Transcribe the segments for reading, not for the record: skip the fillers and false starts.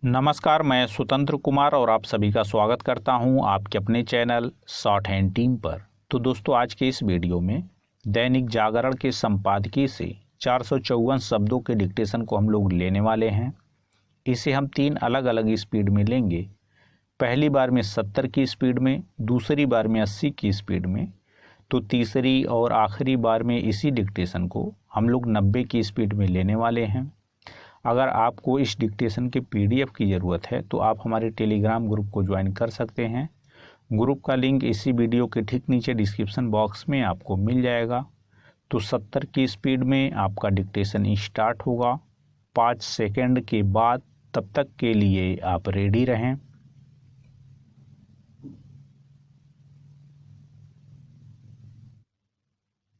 नमस्कार, मैं स्वतंत्र कुमार और आप सभी का स्वागत करता हूं आपके अपने चैनल शॉर्ट हैंड टीम पर। तो दोस्तों, आज के इस वीडियो में दैनिक जागरण के संपादकीय से 454 शब्दों के डिक्टेशन को हम लोग लेने वाले हैं। इसे हम 3 अलग अलग स्पीड में लेंगे। पहली बार में 70 की स्पीड में, दूसरी बार में 80 की स्पीड में, तो तीसरी और आखिरी बार में इसी डिक्टेशन को हम लोग 90 की स्पीड में लेने वाले हैं। अगर आपको इस डिक्टेशन के पीडीएफ की ज़रूरत है तो आप हमारे टेलीग्राम ग्रुप को ज्वाइन कर सकते हैं। ग्रुप का लिंक इसी वीडियो के ठीक नीचे डिस्क्रिप्शन बॉक्स में आपको मिल जाएगा। तो 70 की स्पीड में आपका डिक्टेशन स्टार्ट होगा 5 सेकंड के बाद। तब तक के लिए आप रेडी रहें।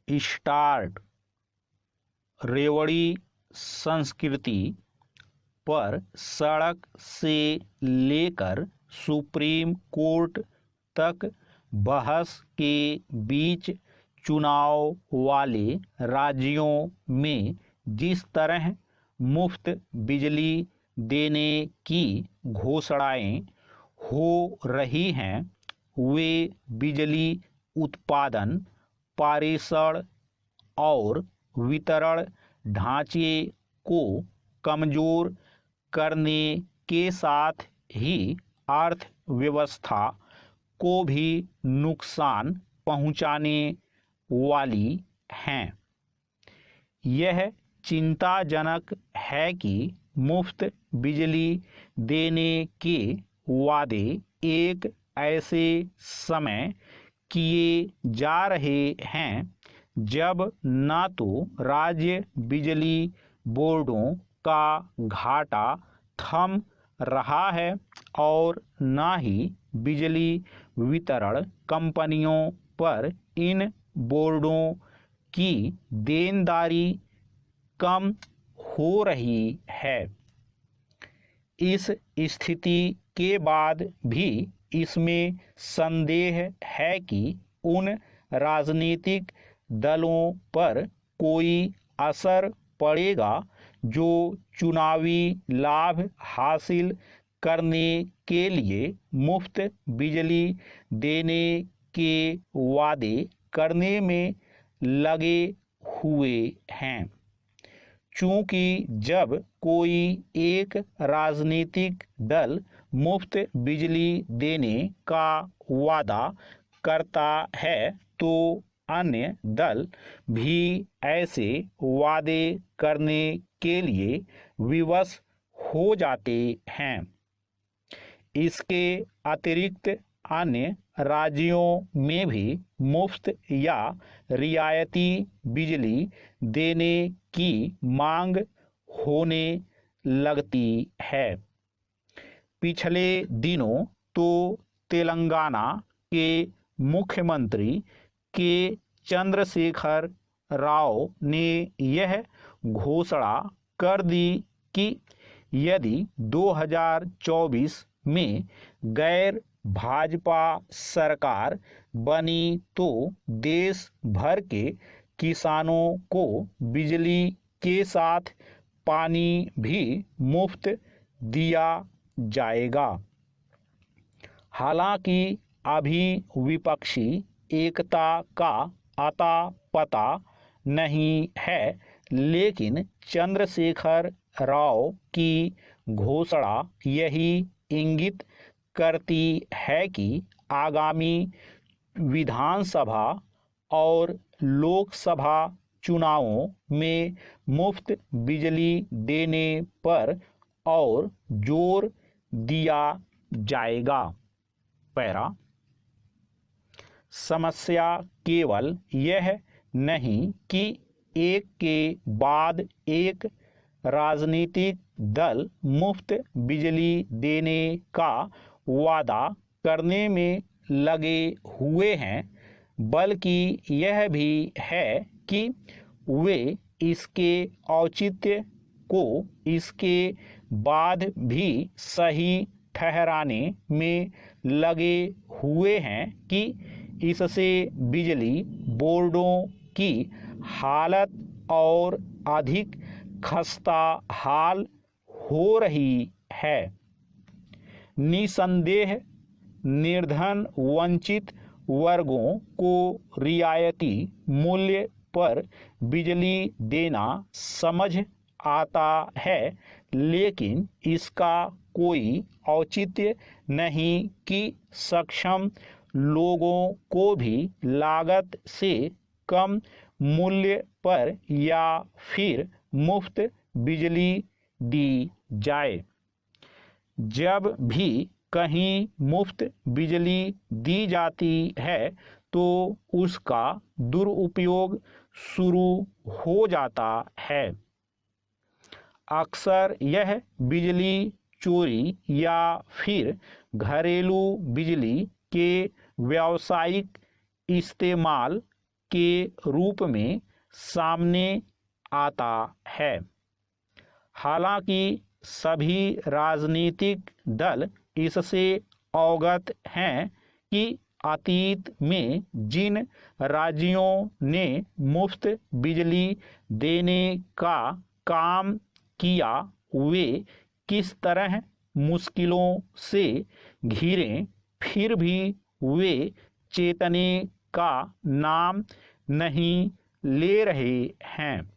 स्टार्ट। रेवड़ी संस्कृति पर सड़क से लेकर सुप्रीम कोर्ट तक बहस के बीच चुनाव वाले राज्यों में जिस तरह मुफ्त बिजली देने की घोषणाएं हो रही हैं, वे बिजली उत्पादन, पारेषण और वितरण ढांचे को कमजोर करने के साथ ही अर्थव्यवस्था को भी नुकसान पहुंचाने वाली हैं। यह चिंताजनक है कि मुफ्त बिजली देने के वादे एक ऐसे समय किए जा रहे हैं जब न तो राज्य बिजली बोर्डों का घाटा थम रहा है और न ही बिजली वितरण कंपनियों पर इन बोर्डों की देनदारी कम हो रही है। इस स्थिति के बाद भी इसमें संदेह है कि उन राजनीतिक दलों पर कोई असर पड़ेगा जो चुनावी लाभ हासिल करने के लिए मुफ्त बिजली देने के वादे करने में लगे हुए हैं। चूंकि जब कोई एक राजनीतिक दल मुफ्त बिजली देने का वादा करता है तो अन्य दल भी ऐसे वादे करने के लिए विवश हो जाते हैं। इसके अतिरिक्त अन्य राज्यों में भी मुफ्त या रियायती बिजली देने की मांग होने लगती है। पिछले दिनों तो तेलंगाना के मुख्यमंत्री के चंद्रशेखर राव ने यह घोषणा कर दी कि यदि 2024 में गैर भाजपा सरकार बनी तो देश भर के किसानों को बिजली के साथ पानी भी मुफ्त दिया जाएगा। हालांकि अभी विपक्षी एकता का अता पता नहीं है, लेकिन चंद्रशेखर राव की घोषणा यही इंगित करती है कि आगामी विधानसभा और लोकसभा चुनावों में मुफ्त बिजली देने पर और जोर दिया जाएगा। पैरा। समस्या केवल यह नहीं कि एक के बाद एक राजनीतिक दल मुफ्त बिजली देने का वादा करने में लगे हुए हैं, बल्कि यह भी है कि वे इसके औचित्य को इसके बाद भी सही ठहराने में लगे हुए हैं कि इससे बिजली बोर्डों की हालत और अधिक खस्ता हाल हो रही है। निसंदेह निर्धन वंचित वर्गों को रियायती मूल्य पर बिजली देना समझ आता है, लेकिन इसका कोई औचित्य नहीं कि सक्षम लोगों को भी लागत से कम मूल्य पर या फिर मुफ्त बिजली दी जाए। जब भी कहीं मुफ्त बिजली दी जाती है तो उसका दुरुपयोग शुरू हो जाता है। अक्सर यह बिजली चोरी या फिर घरेलू बिजली के व्यावसायिक इस्तेमाल के रूप में सामने आता है। हालांकि सभी राजनीतिक दल इससे अवगत हैं कि अतीत में जिन राज्यों ने मुफ्त बिजली देने का काम किया वे किस तरह मुश्किलों से घिरे, फिर भी वे चेतने का नाम नहीं ले रहे हैं।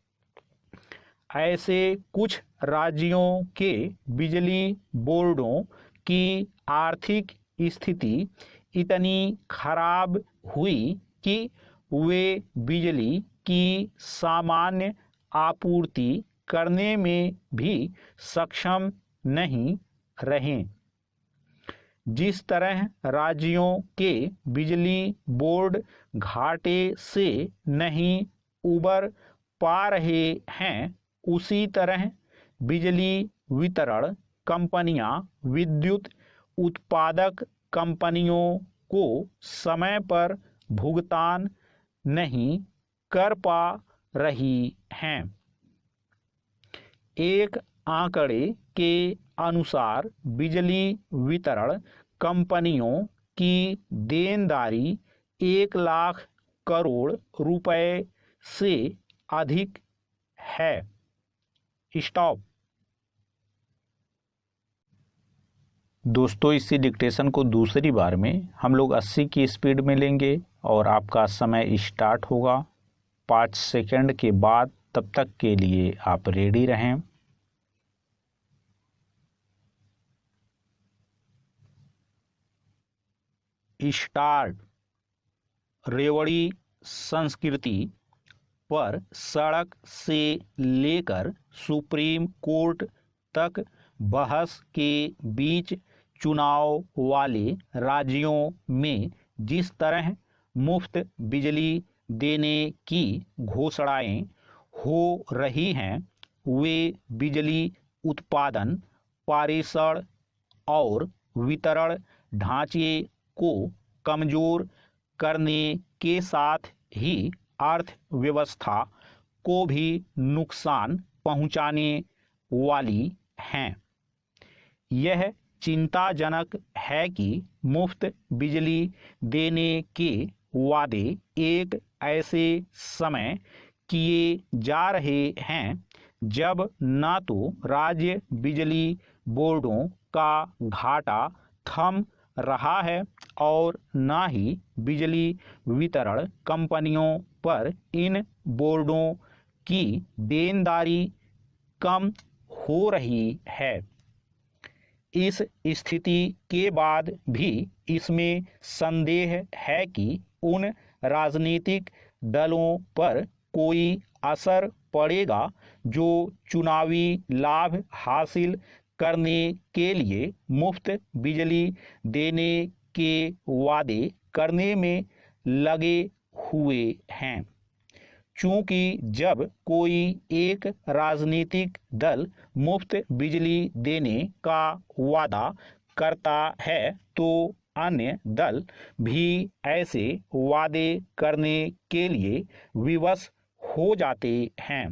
ऐसे कुछ राज्यों के बिजली बोर्डों की आर्थिक स्थिति इतनी खराब हुई कि वे बिजली की सामान्य आपूर्ति करने में भी सक्षम नहीं रहे। जिस तरह राज्यों के बिजली बोर्ड घाटे से नहीं उबर पा रहे हैं, उसी तरह बिजली वितरण कंपनियां विद्युत उत्पादक कंपनियों को समय पर भुगतान नहीं कर पा रही हैं। एक आंकड़े के अनुसार बिजली वितरण कंपनियों की देनदारी 1 लाख करोड़ रुपए से अधिक है। स्टॉप। दोस्तों, इसी डिक्टेशन को दूसरी बार में हम लोग 80 की स्पीड में लेंगे और आपका समय स्टार्ट होगा 5 सेकंड के बाद। तब तक के लिए आप रेडी रहें। स्टार्ट। रेवड़ी संस्कृति पर सड़क से लेकर सुप्रीम कोर्ट तक बहस के बीच चुनाव वाले राज्यों में जिस तरह मुफ्त बिजली देने की घोषणाएं हो रही हैं, वे बिजली उत्पादन, पारेषण और वितरण ढांचे को कमजोर करने के साथ ही अर्थव्यवस्था को भी नुकसान पहुंचाने वाली हैं। यह चिंताजनक है कि मुफ्त बिजली देने के वादे एक ऐसे समय किए जा रहे हैं जब न तो राज्य बिजली बोर्डों का घाटा थम रहा है और न ही बिजली वितरण कंपनियों पर इन बोर्डों की देनदारी कम हो रही है। इस स्थिति के बाद भी इसमें संदेह है कि उन राजनीतिक दलों पर कोई असर पड़ेगा जो चुनावी लाभ हासिल करने के लिए मुफ्त बिजली देने के वादे करने में लगे हुए हैं। चूंकि जब कोई एक राजनीतिक दल मुफ्त बिजली देने का वादा करता है तो अन्य दल भी ऐसे वादे करने के लिए विवश हो जाते हैं।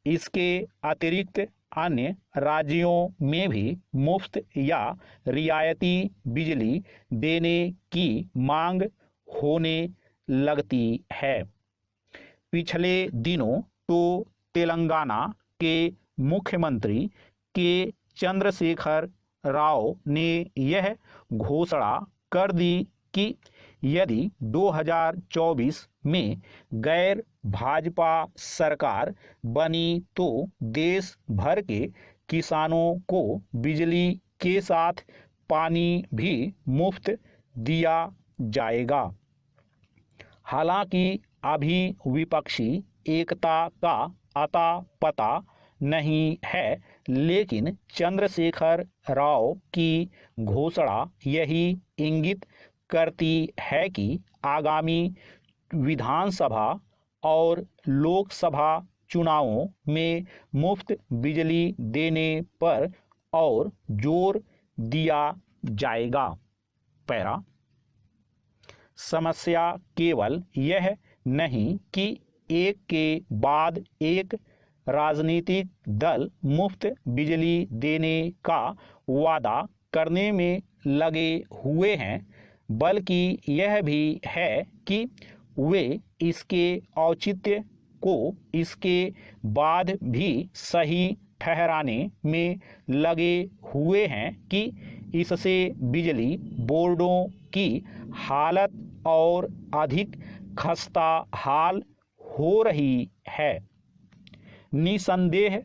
इसके अतिरिक्त अन्य राज्यों में भी मुफ्त या रियायती बिजली देने की मांग होने लगती है। पिछले दिनों तो तेलंगाना के मुख्यमंत्री के चंद्रशेखर राव ने यह घोषणा कर दी कि यदि 2024 में गैर भाजपा सरकार बनी तो देश भर के किसानों को बिजली के साथ पानी भी मुफ्त दिया जाएगा। हालांकि अभी विपक्षी एकता का अता पता नहीं है, लेकिन चंद्रशेखर राव की घोषणा यही इंगित करती है कि आगामी विधानसभा और लोकसभा चुनावों में मुफ्त बिजली देने पर और जोर दिया जाएगा। पैरा, समस्या केवल यह नहीं कि एक के बाद एक राजनीतिक दल मुफ्त बिजली देने का वादा करने में लगे हुए हैं, बल्कि यह भी है कि वे इसके औचित्य को इसके बाद भी सही ठहराने में लगे हुए हैं कि इससे बिजली बोर्डों की हालत और अधिक खस्ता हाल हो रही है। निसंदेह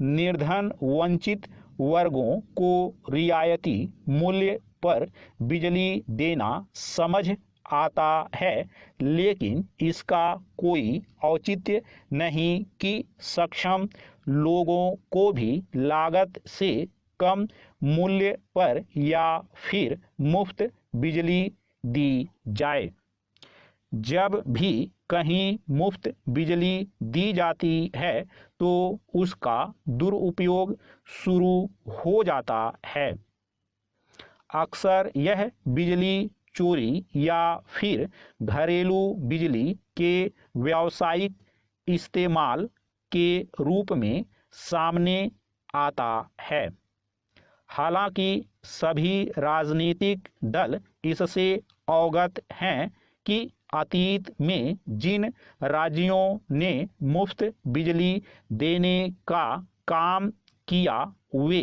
निर्धन वंचित वर्गों को रियायती मूल्य पर बिजली देना समझ आता है, लेकिन इसका कोई औचित्य नहीं कि सक्षम लोगों को भी लागत से कम मूल्य पर या फिर मुफ्त बिजली दी जाए। जब भी कहीं मुफ्त बिजली दी जाती है तो उसका दुरुपयोग शुरू हो जाता है। अक्सर यह बिजली चोरी या फिर घरेलू बिजली के व्यावसायिक इस्तेमाल के रूप में सामने आता है। हालांकि सभी राजनीतिक दल इससे अवगत हैं कि अतीत में जिन राज्यों ने मुफ्त बिजली देने का काम किया वे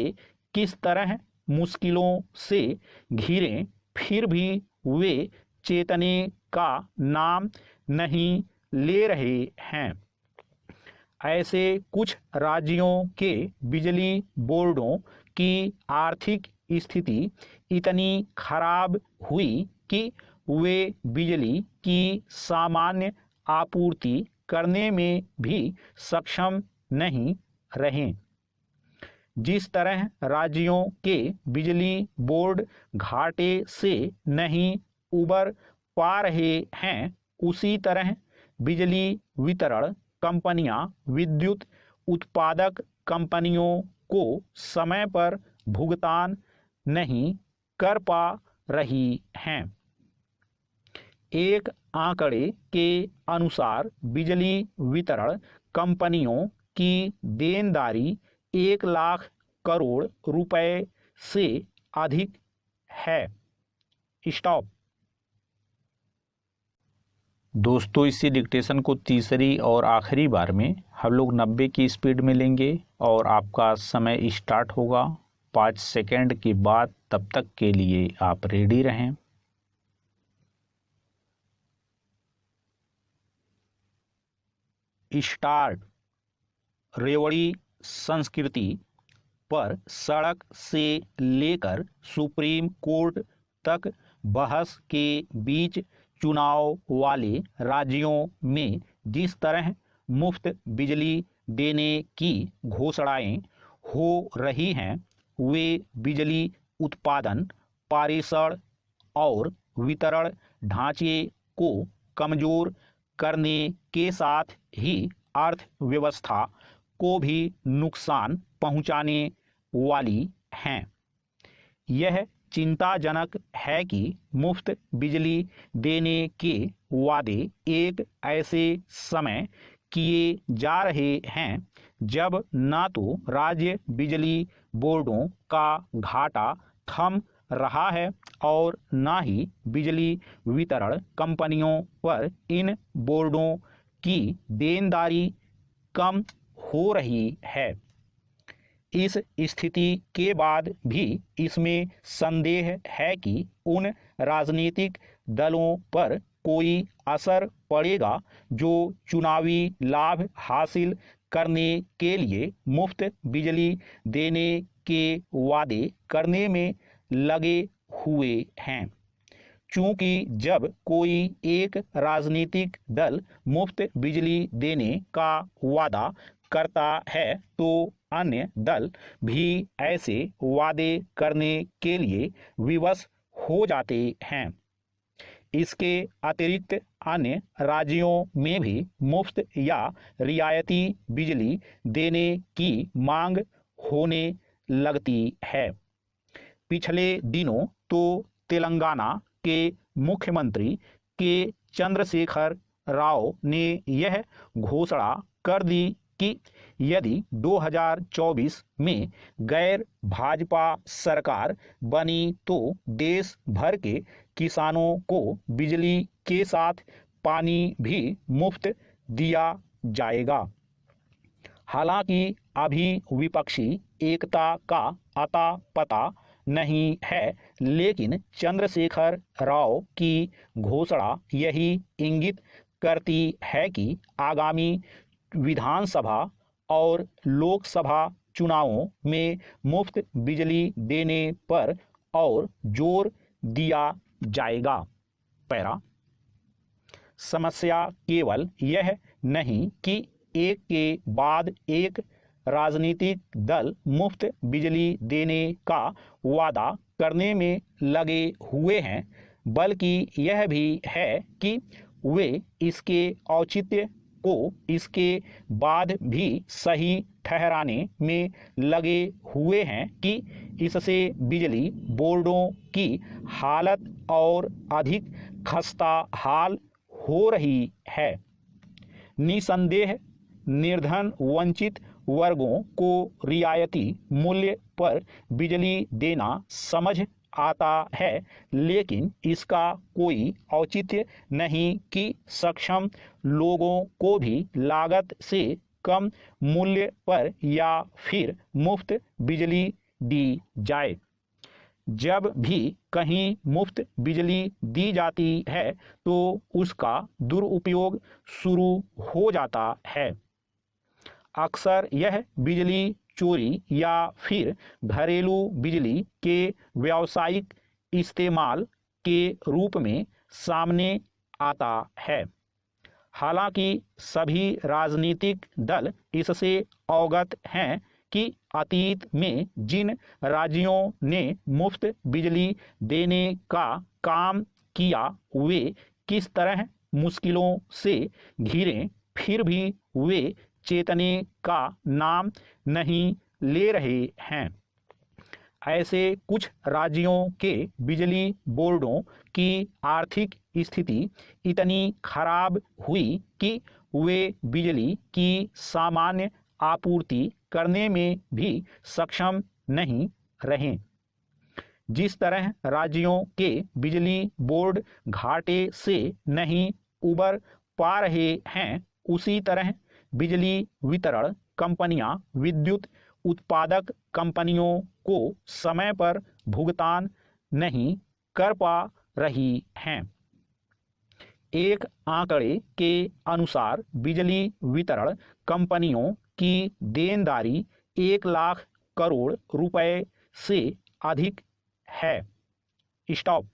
किस तरह मुश्किलों से घिरे, फिर भी वे चेतने का नाम नहीं ले रहे हैं। ऐसे कुछ राज्यों के बिजली बोर्डों की आर्थिक स्थिति इतनी खराब हुई कि वे बिजली की सामान्य आपूर्ति करने में भी सक्षम नहीं रहे। जिस तरह राज्यों के बिजली बोर्ड घाटे से नहीं उबर पा रहे हैं, उसी तरह बिजली वितरण कंपनियां विद्युत उत्पादक कंपनियों को समय पर भुगतान नहीं कर पा रही हैं। एक आंकड़े के अनुसार बिजली वितरण कंपनियों की देनदारी 1 लाख करोड़ रुपए से अधिक है। स्टॉप। दोस्तों, इसी डिक्टेशन को तीसरी और आखिरी बार में हम लोग 90 की स्पीड में लेंगे और आपका समय स्टार्ट होगा 5 सेकंड के बाद। तब तक के लिए आप रेडी रहें। स्टार्ट। रेवड़ी संस्कृति पर सड़क से लेकर सुप्रीम कोर्ट तक बहस के बीच चुनाव वाले राज्यों में जिस तरह मुफ्त बिजली देने की घोषणाएं हो रही हैं, वे बिजली उत्पादन, पारेषण और वितरण ढांचे को कमजोर करने के साथ ही अर्थव्यवस्था को भी नुकसान पहुंचाने वाली हैं। यह चिंताजनक है कि मुफ्त बिजली देने के वादे एक ऐसे समय किए जा रहे हैं जब न तो राज्य बिजली बोर्डों का घाटा थम रहा है और न ही बिजली वितरण कंपनियों पर इन बोर्डों की देनदारी कम हो रही है। इस स्थिति के बाद भी इसमें संदेह है कि उन राजनीतिक दलों पर कोई असर पड़ेगा जो चुनावी लाभ हासिल करने के लिए मुफ्त बिजली देने के वादे करने में लगे हुए हैं। चूंकि जब कोई एक राजनीतिक दल मुफ्त बिजली देने का वादा करता है तो अन्य दल भी ऐसे वादे करने के लिए विवश हो जाते हैं। इसके अतिरिक्त अन्य राज्यों में भी मुफ्त या रियायती बिजली देने की मांग होने लगती है। पिछले दिनों तो तेलंगाना के मुख्यमंत्री के चंद्रशेखर राव ने यह घोषणा कर दी कि यदि 2024 में गैर भाजपा सरकार बनी तो देश भर के किसानों को बिजली के साथ पानी भी मुफ्त दिया जाएगा। हालांकि अभी विपक्षी एकता का अता पता नहीं है, लेकिन चंद्रशेखर राव की घोषणा यही इंगित करती है कि आगामी विधानसभा और लोकसभा चुनावों में मुफ्त बिजली देने पर और जोर दिया जाएगा। पैरा समस्या केवल यह नहीं कि एक के बाद एक राजनीतिक दल मुफ्त बिजली देने का वादा करने में लगे हुए हैं, बल्कि यह भी है कि वे इसके औचित्य को इसके बाद भी सही ठहराने में लगे हुए हैं कि इससे बिजली बोर्डों की हालत और अधिक खस्ता हाल हो रही है। निसंदेह निर्धन वंचित वर्गों को रियायती मूल्य पर बिजली देना समझ आता है, लेकिन इसका कोई औचित्य नहीं कि सक्षम लोगों को भी लागत से कम मूल्य पर या फिर मुफ्त बिजली दी जाए। जब भी कहीं मुफ्त बिजली दी जाती है तो उसका दुरुपयोग शुरू हो जाता है। अक्सर यह बिजली चोरी या फिर घरेलू बिजली के व्यावसायिक इस्तेमाल के रूप में सामने आता है। हालांकि सभी राजनीतिक दल इससे अवगत हैं कि अतीत में जिन राज्यों ने मुफ्त बिजली देने का काम किया वे किस तरह मुश्किलों से घिरे, फिर भी वे चेतने का नाम नहीं ले रहे हैं। ऐसे कुछ राज्यों के बिजली बोर्डों की आर्थिक स्थिति इतनी खराब हुई कि वे बिजली की सामान्य आपूर्ति करने में भी सक्षम नहीं रहे। जिस तरह राज्यों के बिजली बोर्ड घाटे से नहीं उबर पा रहे हैं, उसी तरह बिजली वितरण कंपनियां विद्युत उत्पादक कंपनियों को समय पर भुगतान नहीं कर पा रही हैं। एक आंकड़े के अनुसार बिजली वितरण कंपनियों की देनदारी 1 लाख करोड़ रुपए से अधिक है। स्टॉप।